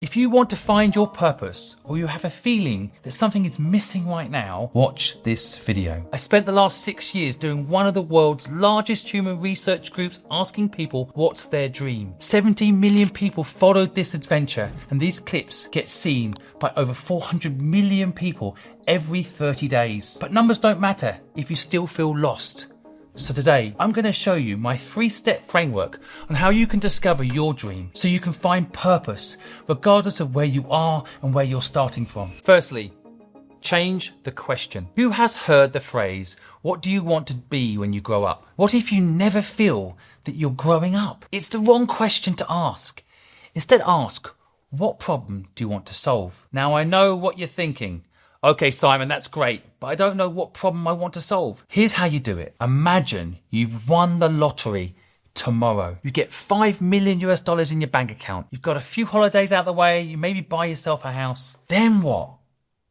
If you want to find your purpose, or you have a feeling that something is missing right now, watch this video. I spent the last 6 years doing one of the world's largest human research groups asking people what's their dream. 70 million people followed this adventure, and these clips get seen by over 400 million people every 30 days. But numbers don't matter if you still feel lost. So today, I'm going to show you my 3-step framework on how you can discover your dream so you can find purpose regardless of where you are and where you're starting from. Firstly, change the question. Who has heard the phrase, what do you want to be when you grow up? What if you never feel that you're growing up? It's the wrong question to ask. Instead ask, what problem do you want to solve? Now I know what you're thinking. Okay, Simon, that's great, but I don't know what problem I want to solve. Here's how you do it. Imagine you've won the lottery tomorrow. You get $5 million in your bank account. You've got a few holidays out the way. You maybe buy yourself a house. Then what?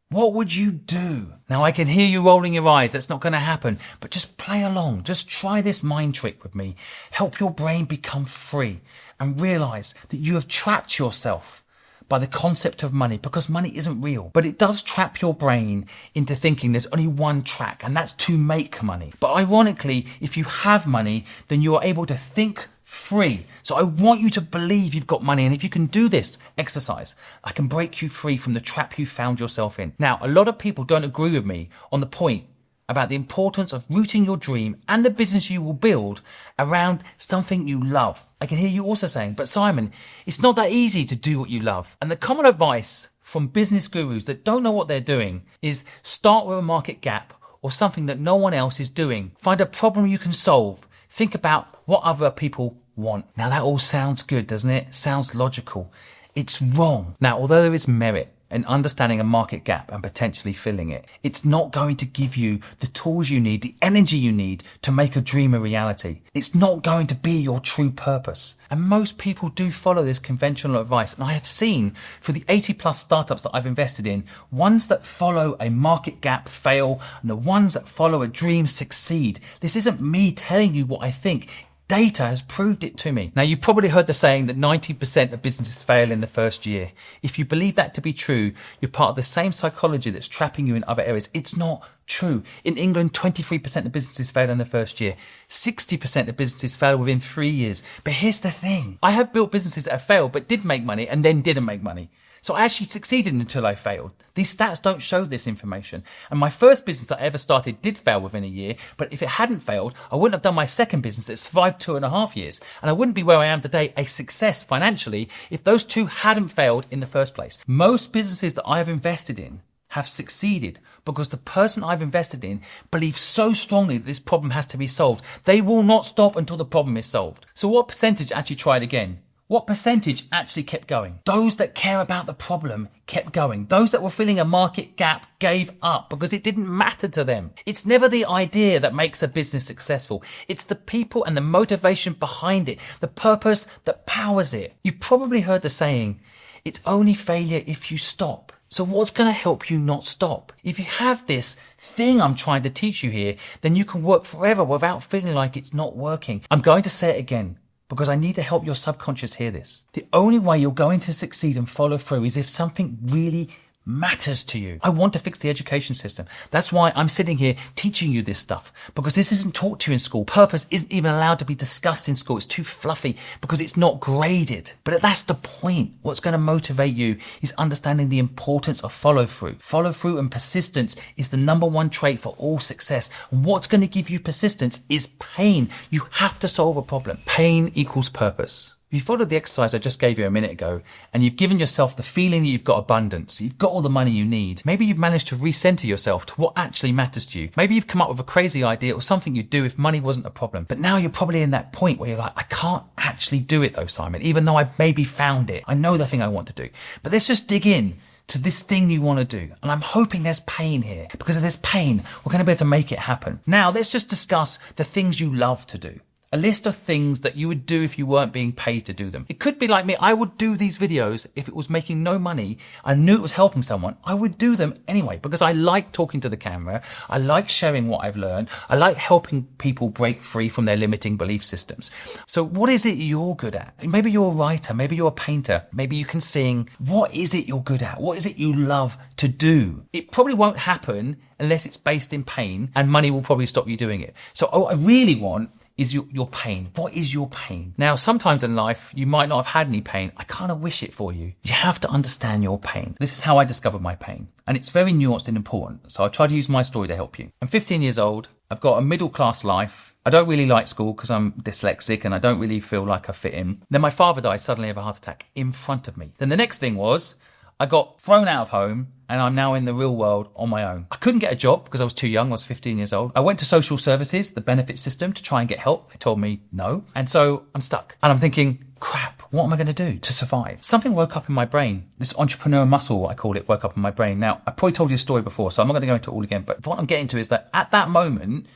What would you do? Now I can hear you rolling your eyes. That's not going to happen, but just play along. Just try this mind trick with me. Help your brain become free and realize that you have trapped yourself by the concept of money, because money isn't real. But it does trap your brain into thinking there's only one track, and that's to make money. But ironically, if you have money, then you are able to think free. So I want you to believe you've got money, and if you can do this exercise, I can break you free from the trap you found yourself in. Now, a lot of people don't agree with me on the point about the importance of rooting your dream and the business you will build around something you love. I can hear you also saying, but Simon, it's not that easy to do what you love. And the common advice from business gurus that don't know what they're doing is start with a market gap or something that no one else is doing. Find a problem you can solve. Think about what other people want. Now that all sounds good, doesn't it? Sounds logical. It's wrong. Now, although there is merit and understanding a market gap and potentially filling it, it's not going to give you the tools you need, the energy you need to make a dream a reality. It's not going to be your true purpose. And most people do follow this conventional advice. And I have seen for the 80+ startups that I've invested in, ones that follow a market gap fail, and the ones that follow a dream succeed. This isn't me telling you what I think. Data has proved it to me. Now, you've probably heard the saying that 90% of businesses fail in the first year. If you believe that to be true, you're part of the same psychology that's trapping you in other areas. It's not true. In England, 23% of businesses fail in the first year. 60% of businesses fail within 3 years. But here's the thing. I have built businesses that have failed but did make money and then didn't make money. So I actually succeeded until I failed. These stats don't show this information. And my first business I ever started did fail within a year, but if it hadn't failed, I wouldn't have done my second business that survived 2.5 years. And I wouldn't be where I am today, a success financially, if those two hadn't failed in the first place. Most businesses that I have invested in have succeeded because the person I've invested in believes so strongly that this problem has to be solved. They will not stop until the problem is solved. So what percentage actually tried again? What percentage actually kept going? Those that care about the problem kept going. Those that were feeling a market gap gave up because it didn't matter to them. It's never the idea that makes a business successful. It's the people and the motivation behind it, the purpose that powers it. You've probably heard the saying, it's only failure if you stop. So what's going to help you not stop? If you have this thing I'm trying to teach you here, then you can work forever without feeling like it's not working. I'm going to say it again, because I need to help your subconscious hear this. The only way you're going to succeed and follow through is if something really matters to you. I want to fix the education system. That's why I'm sitting here teaching you this stuff, because this isn't taught to you in school. Purpose isn't even allowed to be discussed in school. It's too fluffy because it's not graded. But that's the point. What's going to motivate you is understanding the importance of follow through. Follow through and persistence is the #1 trait for all success. And what's going to give you persistence is pain. You have to solve a problem. Pain equals purpose. If you followed the exercise I just gave you a minute ago, and you've given yourself the feeling that you've got abundance, you've got all the money you need, maybe you've managed to recenter yourself to what actually matters to you. Maybe you've come up with a crazy idea or something you'd do if money wasn't a problem. But now you're probably in that point where you're like, I can't actually do it though, Simon, even though I've maybe found it. I know the thing I want to do. But let's just dig in to this thing you want to do. And I'm hoping there's pain here, because if there's pain, we're going to be able to make it happen. Now, let's just discuss the things you love to do. A list of things that you would do if you weren't being paid to do them. It could be like me. I would do these videos if it was making no money. I knew it was helping someone. I would do them anyway because I like talking to the camera. I like sharing what I've learned. I like helping people break free from their limiting belief systems. So what is it you're good at? Maybe you're a writer. Maybe you're a painter. Maybe you can sing. What is it you're good at? What is it you love to do? It probably won't happen unless it's based in pain, and money will probably stop you doing it. So what I really want is your pain. What is your pain? Now, sometimes in life, you might not have had any pain. I kind of wish it for you. You have to understand your pain. This is how I discovered my pain. And it's very nuanced and important. So I'll try to use my story to help you. I'm 15 years old. I've got a middle-class life. I don't really like school because I'm dyslexic and I don't really feel like I fit in. Then my father died suddenly of a heart attack in front of me. Then the next thing was I got thrown out of home and I'm now in the real world on my own. I couldn't get a job because I was too young. I was 15 years old. I went to social services, the benefit system, to try and get help. They told me no. And so I'm stuck. And I'm thinking, crap, what am I going to do to survive? Something woke up in my brain. This entrepreneur muscle, I called it, woke up in my brain. Now, I probably told you a story before, so I'm not going to go into it all again. But what I'm getting to is that at that moment,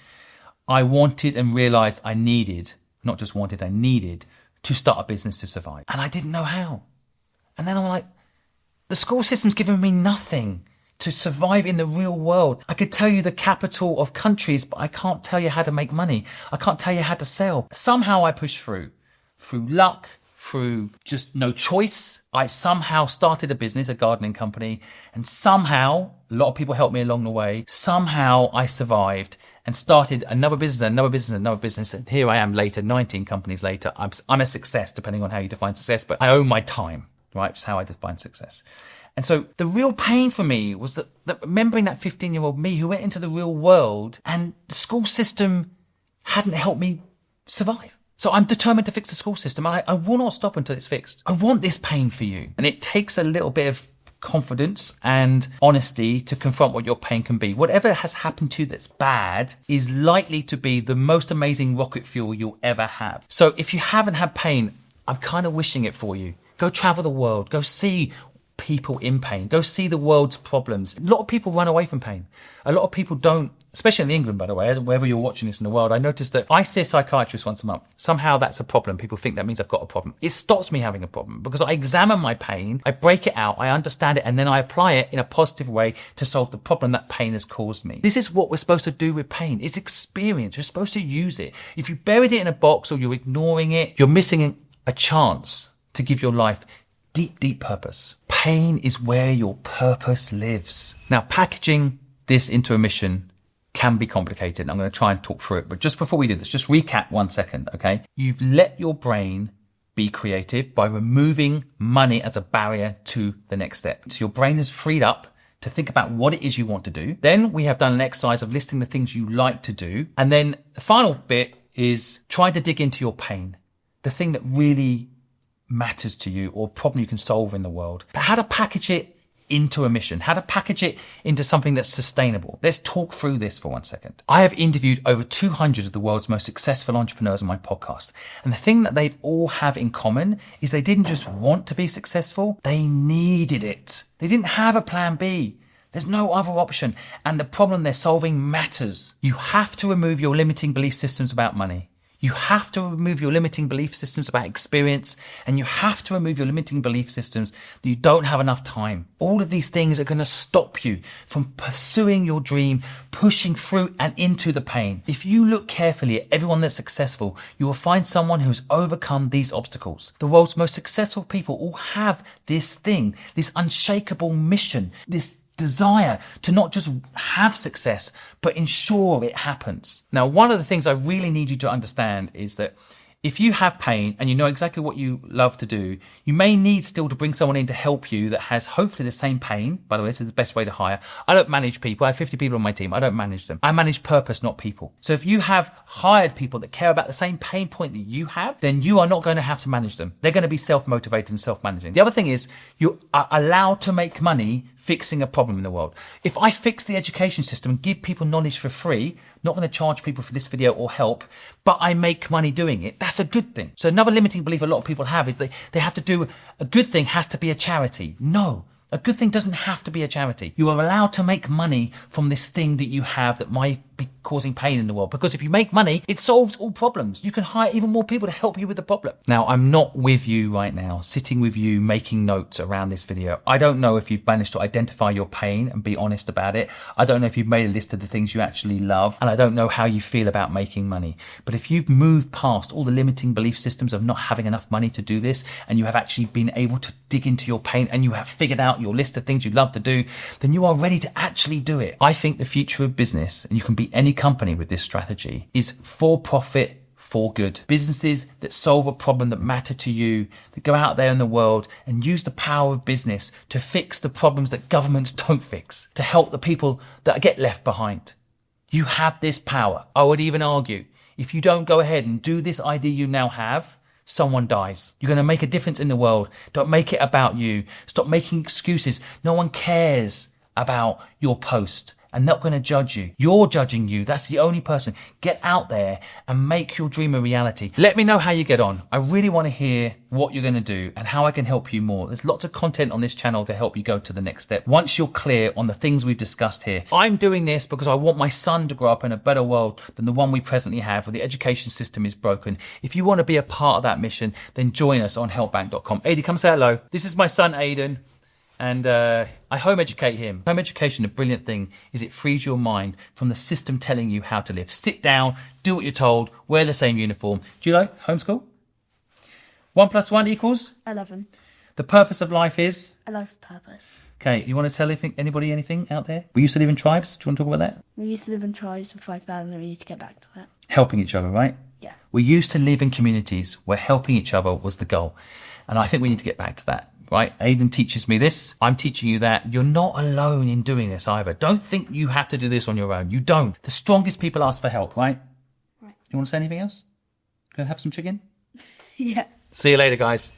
I wanted and realized I needed, not just wanted, I needed to start a business to survive. And I didn't know how. And then I'm like, the school system's given me nothing to survive in the real world. I could tell you the capital of countries, but I can't tell you how to make money. I can't tell you how to sell. Somehow I pushed through luck, through just no choice. I somehow started a business, a gardening company, and somehow, a lot of people helped me along the way. Somehow I survived and started another business, another business, another business. And here I am later, 19 companies later. I'm a success, depending on how you define success, but I own my time. Right, which is how I define success. And so the real pain for me was that remembering that 15-year-old me who went into the real world and the school system hadn't helped me survive. So I'm determined to fix the school system. I will not stop until it's fixed. I want this pain for you. And it takes a little bit of confidence and honesty to confront what your pain can be. Whatever has happened to you that's bad is likely to be the most amazing rocket fuel you'll ever have. So if you haven't had pain, I'm kind of wishing it for you. Go travel the world. Go see people in pain. Go see the world's problems. A lot of people run away from pain. A lot of people don't, especially in England, by the way, wherever you're watching this in the world. I noticed that I see a psychiatrist once a month. Somehow that's a problem. People think that means I've got a problem. It stops me having a problem because I examine my pain, I break it out, I understand it, and then I apply it in a positive way to solve the problem that pain has caused me. This is what we're supposed to do with pain. It's experience. You're supposed to use it. If you buried it in a box or you're ignoring it, you're missing a chance to give your life deep, deep purpose. Pain is where your purpose lives. Now, packaging this into a mission can be complicated. I'm going to try and talk through it. But just before we do this, just recap 1 second, okay? You've let your brain be creative by removing money as a barrier to the next step. So your brain is freed up to think about what it is you want to do. Then we have done an exercise of listing the things you like to do. And then the final bit is try to dig into your pain, the thing that really matters to you or problem you can solve in the world. But how to package it into a mission, how to package it into something that's sustainable. Let's talk through this for 1 second. I have interviewed over 200 of the world's most successful entrepreneurs on my podcast. And the thing that they all have in common is they didn't just want to be successful, they needed it. They didn't have a plan B. There's no other option. And the problem they're solving matters. You have to remove your limiting belief systems about money. You have to remove your limiting belief systems about experience, and you have to remove your limiting belief systems that you don't have enough time. All of these things are going to stop you from pursuing your dream, pushing through and into the pain. If you look carefully at everyone that's successful, you will find someone who's overcome these obstacles. The world's most successful people all have this thing, this unshakable mission, this desire to not just have success, but ensure it happens. Now, one of the things I really need you to understand is that if you have pain and you know exactly what you love to do, you may need still to bring someone in to help you that has hopefully the same pain. By the way, this is the best way to hire. I don't manage people. I have 50 people on my team. I don't manage them. I manage purpose, not people. So if you have hired people that care about the same pain point that you have, then you are not going to have to manage them. They're going to be self-motivated and self-managing. The other thing is you are allowed to make money fixing a problem in the world. If I fix the education system and give people knowledge for free, not going to charge people for this video or help, but I make money doing it, that's a good thing. So another limiting belief a lot of people have is they have to do, a good thing has to be a charity. No, a good thing doesn't have to be a charity. You are allowed to make money from this thing that you have that be causing pain in the world. Because if you make money, it solves all problems. You can hire even more people to help you with the problem. Now, I'm not with you right now, sitting with you, making notes around this video. I don't know if you've managed to identify your pain and be honest about it. I don't know if you've made a list of the things you actually love, and I don't know how you feel about making money. But if you've moved past all the limiting belief systems of not having enough money to do this, and you have actually been able to dig into your pain, and you have figured out your list of things you love to do, then you are ready to actually do it. I think the future of business, and you can be any company with this strategy, is for profit, for good. Businesses that solve a problem that matter to you, that go out there in the world and use the power of business to fix the problems that governments don't fix, to help the people that get left behind. You have this power. I would even argue, if you don't go ahead and do this idea you now have, someone dies. You're going to make a difference in the world. Don't make it about you. Stop making excuses. No one cares about your post. And not going to judge you. You're judging you. That's the only person. Get out there and make your dream a reality. Let me know how you get on. I really want to hear what you're going to do and how I can help you more. There's lots of content on this channel to help you go to the next step. Once you're clear on the things we've discussed here, I'm doing this because I want my son to grow up in a better world than the one we presently have, where the education system is broken. If you want to be a part of that mission, then join us on helpbank.com. Aidan, come say hello. This is my son, Aidan. And I home educate him. Home education, a brilliant thing, is it frees your mind from the system telling you how to live. Sit down, do what you're told, wear the same uniform. Do you like homeschool? 1 + 1 = 11. The purpose of life is? A life purpose. Okay, you want to tell anybody anything out there? We used to live in tribes. Do you want to talk about that? We used to live in tribes for 5,000 and we need to get back to that. Helping each other, right? Yeah. We used to live in communities where helping each other was the goal. And I think we need to get back to that. Right? Aidan teaches me this. I'm teaching you that. You're not alone in doing this either. Don't think you have to do this on your own. You don't. The strongest people ask for help, right? Right. You want to say anything else? Go have some chicken? Yeah. See you later, guys.